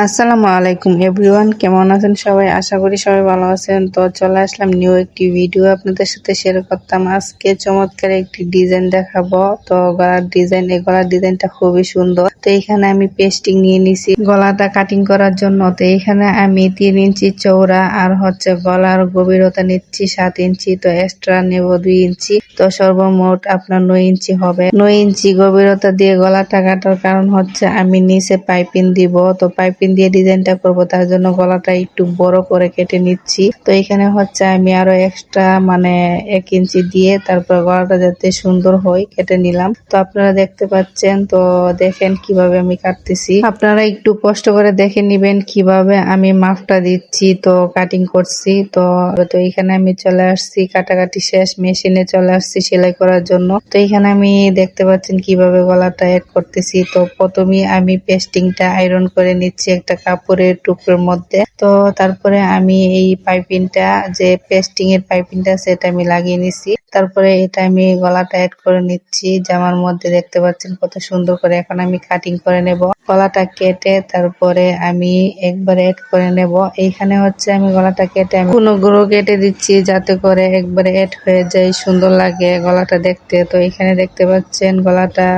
আসসালামু আলাইকুম এভরিওয়ান, কেমন আছেন সবাই? আশা করি সবাই ভালো আছেন। তো চলে আসলাম নিউ একটি ভিডিও আপনাদের সাথে শেয়ার করতাম। আজকে চমৎকার একটি ডিজাইন দেখাবো। তো এই গলার ডিজাইনটা খুবই সুন্দর। তো এখানে আমি পেস্টিং নিয়ে নিছি গলাটা কাটিং করার জন্য। তো এখানে আমি 3 ইঞ্চি চওড়া আর গলার গভীরতা নিচ্ছি 7 ইঞ্চি। তো এক্সট্রা নেব 2 ইঞ্চি। তো সর্বমোট আপনার 9 ইঞ্চি হবে। 9 ইঞ্চি গভীরতা দিয়ে গলাটা কাটার কারণ হচ্ছে আমি নিচে পাইপিং দিব। তো পাইপিং দিয়ে ডিজাইনটা করব, তার জন্য গলাটা একটু বড় করে কেটে নিচ্ছি। তো এখানে আমি আরো এক্সট্রা 1 ইঞ্চি দিয়ে তারপর গলাটা যাতে সুন্দর হয় কেটে নিলাম। তো আপনারা দেখতে পাচ্ছেন, তো দেখেন কিভাবে আমি কাটতেছি। আপনারা একটু কষ্ট করে দেখে নিবেন কিভাবে আমি মাপটা দিচ্ছি। তো কাটিং করছি। তো এখানে আমি চলে আসছি, কাটাকাটি শেষ, মেশিনে চলে আসছি সেলাই করার জন্য। তো এখানে আমি দেখতে পাচ্ছেন কিভাবে গলাটা এড করতেছি। তো প্রথমেই আমি পেস্টিংটা আয়রন করে নিচ্ছি একটা কাপড়ের টুকরোর মধ্যে। তো তারপরে আমি এই পাইপিংটা, যে পেস্টিং এর পাইপিংটা, সেটা আমি লাগিয়ে নিছি। তারপরে এটা আমি গলাটা অ্যাড করে নিচ্ছি জামার মধ্যে। দেখতে পাচ্ছেন কত সুন্দর করে। এখন আমি কাটিং করে নেব গলাটা কেটে, তারপরে আমি একবারে অ্যাড করে নেব। এইখানে আমি গলাটা কেটে আমি গুলো কেটে দিচ্ছি যাতে করে একবারে অ্যাড হয়ে যায়, সুন্দর লাগে গলাটা দেখতে। তো এখানে দেখতে পাচ্ছেন গলাটা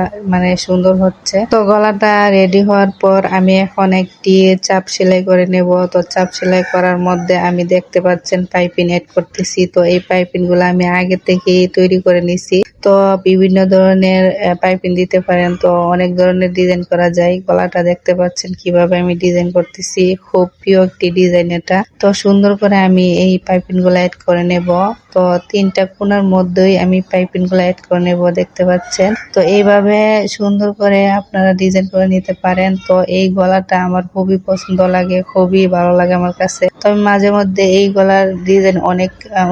সুন্দর হচ্ছে। তো গলাটা রেডি হওয়ার পর আমি এখন একটি চাপ সেলাই করে নেব। তো চাপ সেলাই করার মধ্যে আমি দেখতে পাচ্ছেন পাইপিং অ্যাড করতেছি। তো এই পাইপিং গুলো আমি আগে থেকে তৈরি করে নিছি। তো বিভিন্ন ধরনের পাইপিং দিতে পারেন। তো অনেক ধরনের ডিজাইন করা যায়। গলাটা দেখতে পাচ্ছেন কিভাবে আমি ডিজাইন করতেছি, খুব প্রিয় একটি ডিজাইন এটা। তো সুন্দর করে আমি এই পাইপিং গুলো অ্যাড করে নেব। তো 3টা কোণার মধ্যেই আমি পাইপিং গুলো অ্যাড করে নেব, দেখতে পাচ্ছেন। তো এইভাবে সুন্দর করে আপনারা ডিজাইন করে নিতে পারেন। তো এই গলাটা আমার খুবই পছন্দ লাগে, খুবই ভালো লাগে আমার কাছে। তো আমি মাঝে মধ্যে এই গলার ডিজাইন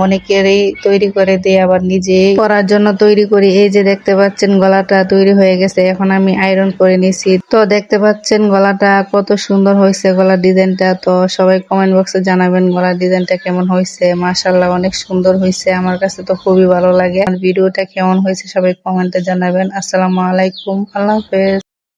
অনেকেরই তৈরি করে দিয়ে আবার নিজে করার জন্য তৈরি করি। এই যে দেখতে পাচ্ছেন গলাটা তৈরি হয়ে গেছে। এখন আমি আয়রন করে নিছি। তো দেখতে পাচ্ছেন গলাটা কত সুন্দর হয়েছে, গলার ডিজাইনটা। তো সবাই কমেন্ট বক্সে জানাবেন গলার ডিজাইনটা কেমন হয়েছে। মাশাআল্লাহ, অনেক সুন্দর হয়েছে। আমার কাছে তো খুবই ভালো লাগে। আর ভিডিওটা কেমন হয়েছে সবাই কমেন্টে জানাবেন। আসসালামু আলাইকুম, আল্লাহ হাফেজ।